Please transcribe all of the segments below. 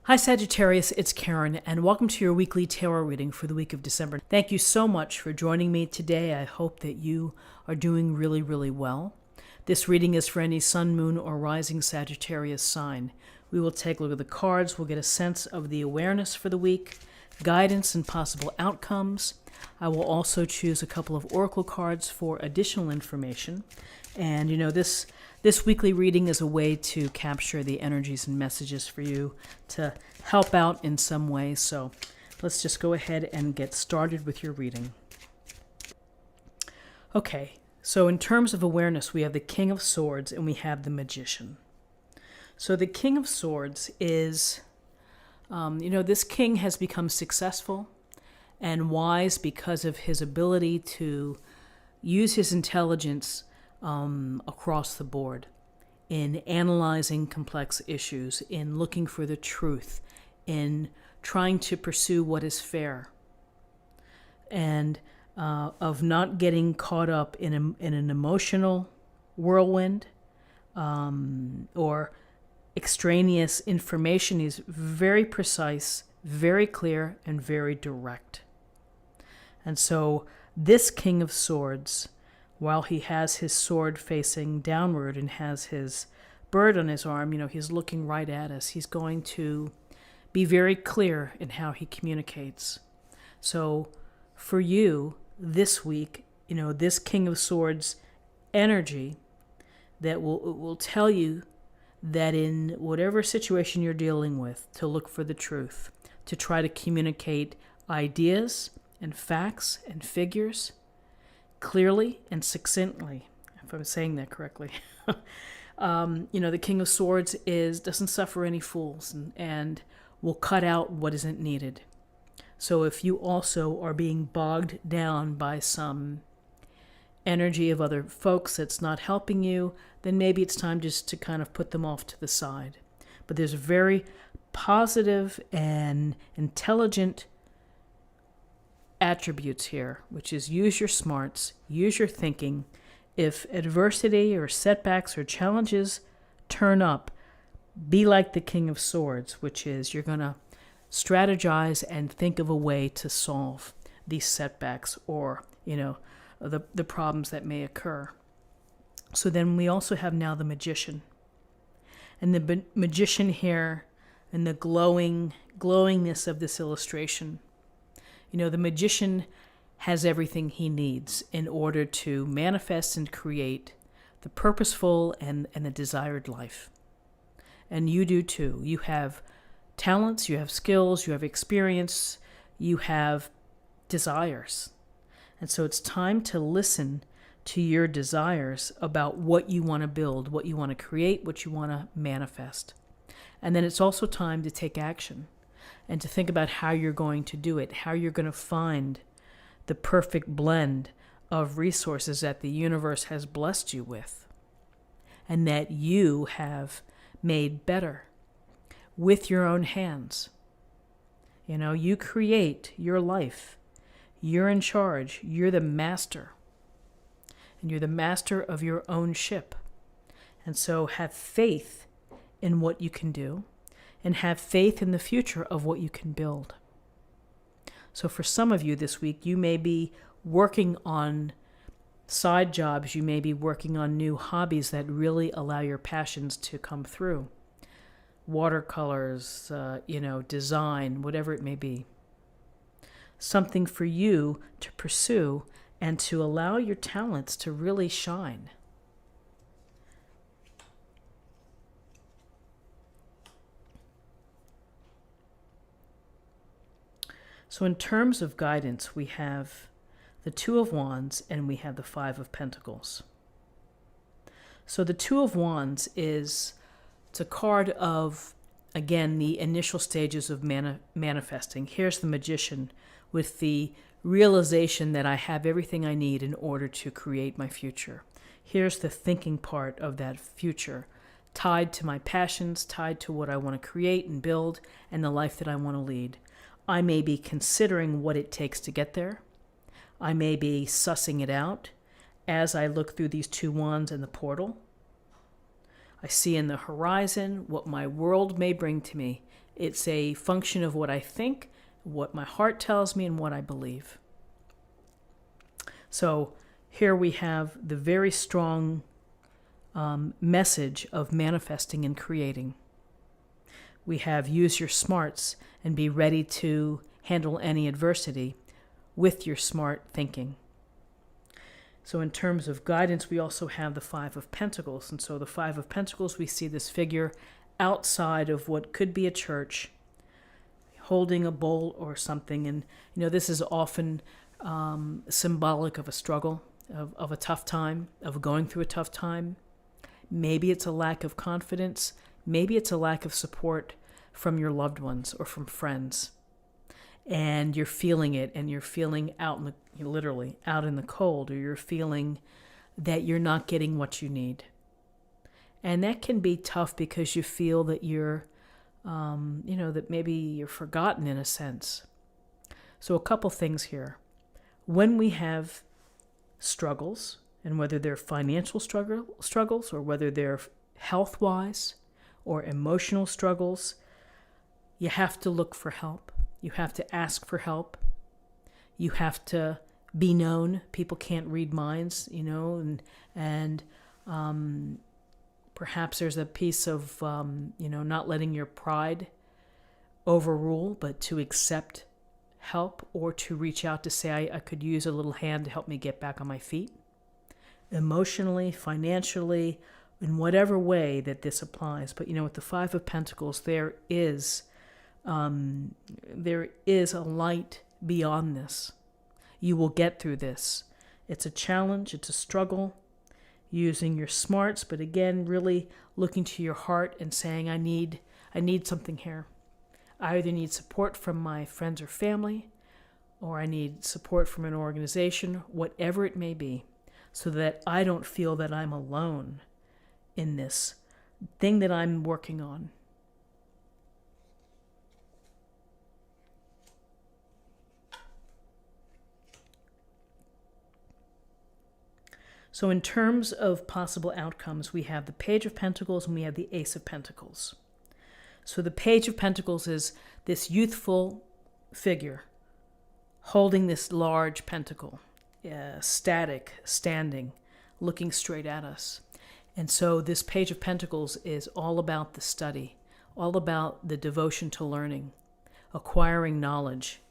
Hi Sagittarius, it's Karen, and welcome to your weekly tarot reading for the week of December. Thank you so much for joining me today. I hope that you are doing really, really well. This reading is for any sun, moon, or rising Sagittarius sign. We will take a look at the cards. We'll get a sense of the awareness for the week, guidance and possible outcomes. I will also choose a couple of oracle cards for additional information. And this weekly reading is a way to capture the energies and messages for you to help out in some way. So let's just go ahead and get started with your reading. Okay, so in terms of awareness, we have the King of Swords and we have the Magician. So the King of Swords is, this king has become successful and wise because of his ability to use his intelligence across the board in analyzing complex issues, in looking for the truth, in trying to pursue what is fair, and of not getting caught up in an emotional whirlwind or extraneous information. Is very precise, very clear, and very direct. And so this King of Swords, while he has his sword facing downward and has his bird on his arm, he's looking right at us. He's going to be very clear in how he communicates. So for you this week, this King of Swords energy that will tell you that in whatever situation you're dealing with, to look for the truth, to try to communicate ideas and facts and figures clearly and succinctly, if I'm saying that correctly. The King of Swords doesn't suffer any fools and will cut out what isn't needed. So if you also are being bogged down by some energy of other folks that's not helping you, then maybe it's time just to kind of put them off to the side. But there's a very positive and intelligent attributes here, which is use your smarts, use your thinking. If adversity or setbacks or challenges turn up, be like the King of Swords, which is you're going to strategize and think of a way to solve these setbacks or, the problems that may occur. So then we also have now the Magician. And the Magician here and the glowingness of this illustration. The Magician has everything he needs in order to manifest and create the purposeful and the desired life. And you do too. You have talents, you have skills, you have experience, you have desires. And so it's time to listen to your desires about what you want to build, what you want to create, what you want to manifest. And then it's also time to take action and to think about how you're going to do it, how you're going to find the perfect blend of resources that the universe has blessed you with and that you have made better with your own hands. You create your life. You're in charge. You're the master. And you're the master of your own ship. And so have faith in what you can do and have faith in the future of what you can build. So for some of you this week, you may be working on side jobs. You may be working on new hobbies that really allow your passions to come through. Watercolors, design, whatever it may be. Something for you to pursue and to allow your talents to really shine. So in terms of guidance, we have the Two of Wands and we have the Five of Pentacles. So the Two of Wands it's a card of, again, the initial stages of manifesting. Here's the Magician with the realization that I have everything I need in order to create my future. Here's the thinking part of that future, tied to my passions, tied to what I want to create and build and the life that I want to lead. I may be considering what it takes to get there. I may be sussing it out as I look through these two wands in the portal. I see in the horizon what my world may bring to me. It's a function of what I think, what my heart tells me, and what I believe. So here we have the very strong message of manifesting and creating. We have use your smarts and be ready to handle any adversity with your smart thinking. So in terms of guidance, we also have the Five of Pentacles. And so the Five of Pentacles, we see this figure outside of what could be a church, holding a bowl or something. And, this is often symbolic of a struggle, of a tough time, of going through a tough time. Maybe it's a lack of confidence. Maybe it's a lack of support from your loved ones or from friends. And you're feeling it, and you're feeling literally out in the cold, or you're feeling that you're not getting what you need. And that can be tough because you feel that you're, that maybe you're forgotten in a sense. So a couple things here. When we have struggles, and whether they're financial struggles or whether they're health-wise or emotional struggles, you have to look for help. You have to ask for help. You have to be known. People can't read minds, and perhaps there's a piece of, not letting your pride overrule, but to accept help or to reach out to say, I could use a little hand to help me get back on my feet. Emotionally, financially, in whatever way that this applies. But, with the Five of Pentacles, there is a light beyond this. You will get through this. It's a challenge. It's a struggle. Using your smarts, but again, really looking to your heart and saying, I need something here. I either need support from my friends or family, or I need support from an organization, whatever it may be, so that I don't feel that I'm alone in this thing that I'm working on. So in terms of possible outcomes, we have the Page of Pentacles and we have the Ace of Pentacles. So the Page of Pentacles is this youthful figure holding this large pentacle, static, standing, looking straight at us. And so this Page of Pentacles is all about the study, all about the devotion to learning, acquiring knowledge,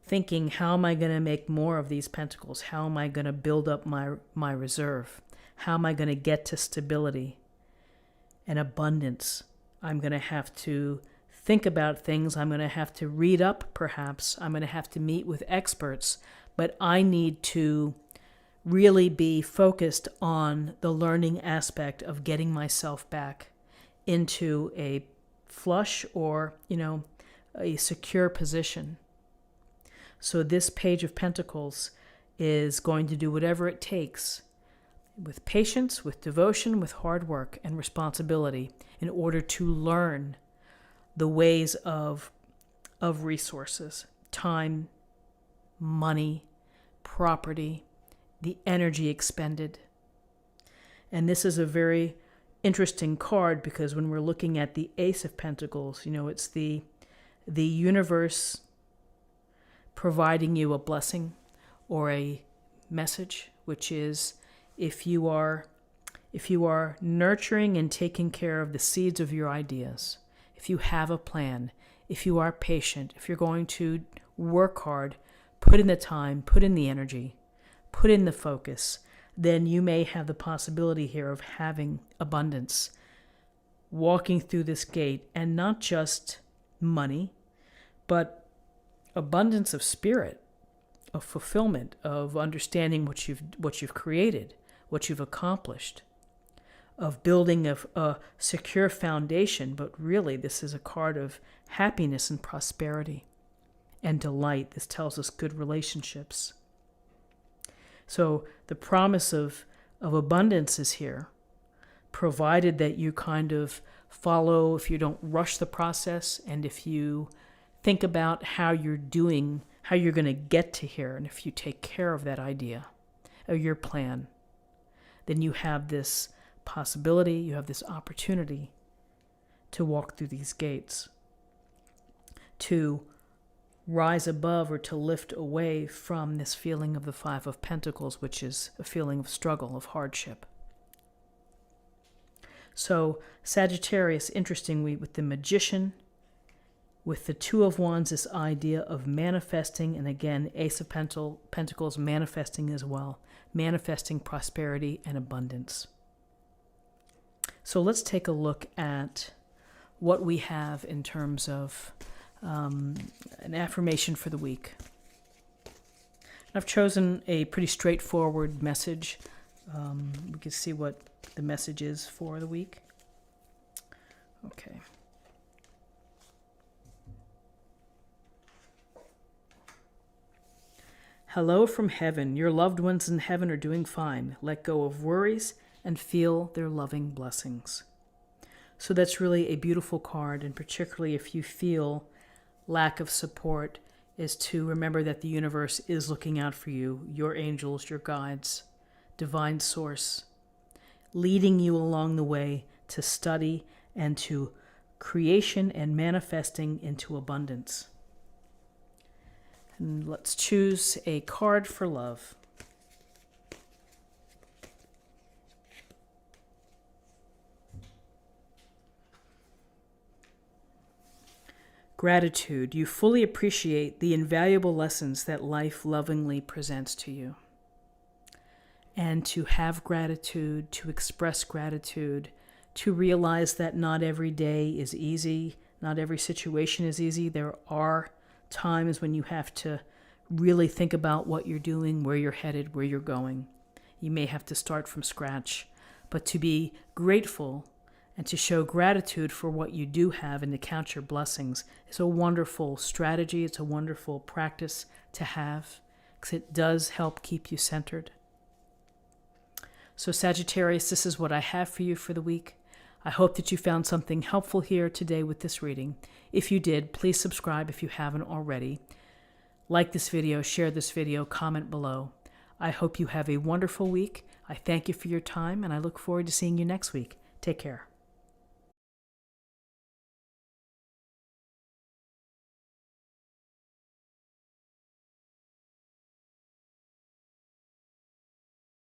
thinking, how am I going to make more of these pentacles? How am I going to build up my reserve? How am I going to get to stability and abundance? I'm going to have to think about things. I'm going to have to read up, perhaps. I'm going to have to meet with experts. But I need to really be focused on the learning aspect of getting myself back into a flush or, a secure position. So this Page of Pentacles is going to do whatever it takes with patience, with devotion, with hard work and responsibility in order to learn the ways of resources, time, money, property, the energy expended. And this is a very interesting card because when we're looking at the Ace of Pentacles, it's the universe providing you a blessing or a message, which is if you are nurturing and taking care of the seeds of your ideas, if you have a plan, if you are patient, if you're going to work hard, put in the time, put in the energy, put in the focus, then you may have the possibility here of having abundance, walking through this gate, and not just money, but abundance of spirit, of fulfillment, of understanding what you've created, what you've accomplished, of building a secure foundation. But really, this is a card of happiness and prosperity and delight. This tells us good relationships. So the promise of abundance is here, provided that you kind of follow, if you don't rush the process, and if you think about how you're going to get to here, and if you take care of that idea or your plan, then you have this possibility, you have this opportunity to walk through these gates, to rise above or to lift away from this feeling of the Five of Pentacles, which is a feeling of struggle, of hardship. So Sagittarius, interestingly, with the Magician, with the Two of Wands, this idea of manifesting, and again, Ace of Pentacles manifesting as well, manifesting prosperity and abundance. So let's take a look at what we have in terms of an affirmation for the week. I've chosen a pretty straightforward message. We can see what the message is for the week. Okay. Hello from heaven. Your loved ones in heaven are doing fine. Let go of worries and feel their loving blessings. So that's really a beautiful card, and particularly if you feel lack of support, is to remember that the universe is looking out for you, your angels, your guides, divine source, leading you along the way to study and to creation and manifesting into abundance. And let's choose a card for love. Gratitude. You fully appreciate the invaluable lessons that life lovingly presents to you. And to have gratitude, to express gratitude, to realize that not every day is easy, not every situation is easy. There are times when you have to really think about what you're doing, where you're headed, where you're going. You may have to start from scratch, but to be grateful and to show gratitude for what you do have and to count your blessings is a wonderful strategy. It's a wonderful practice to have because it does help keep you centered. So Sagittarius, this is what I have for you for the week. I hope that you found something helpful here today with this reading. If you did, please subscribe if you haven't already. Like this video, share this video, comment below. I hope you have a wonderful week. I thank you for your time, and I look forward to seeing you next week. Take care.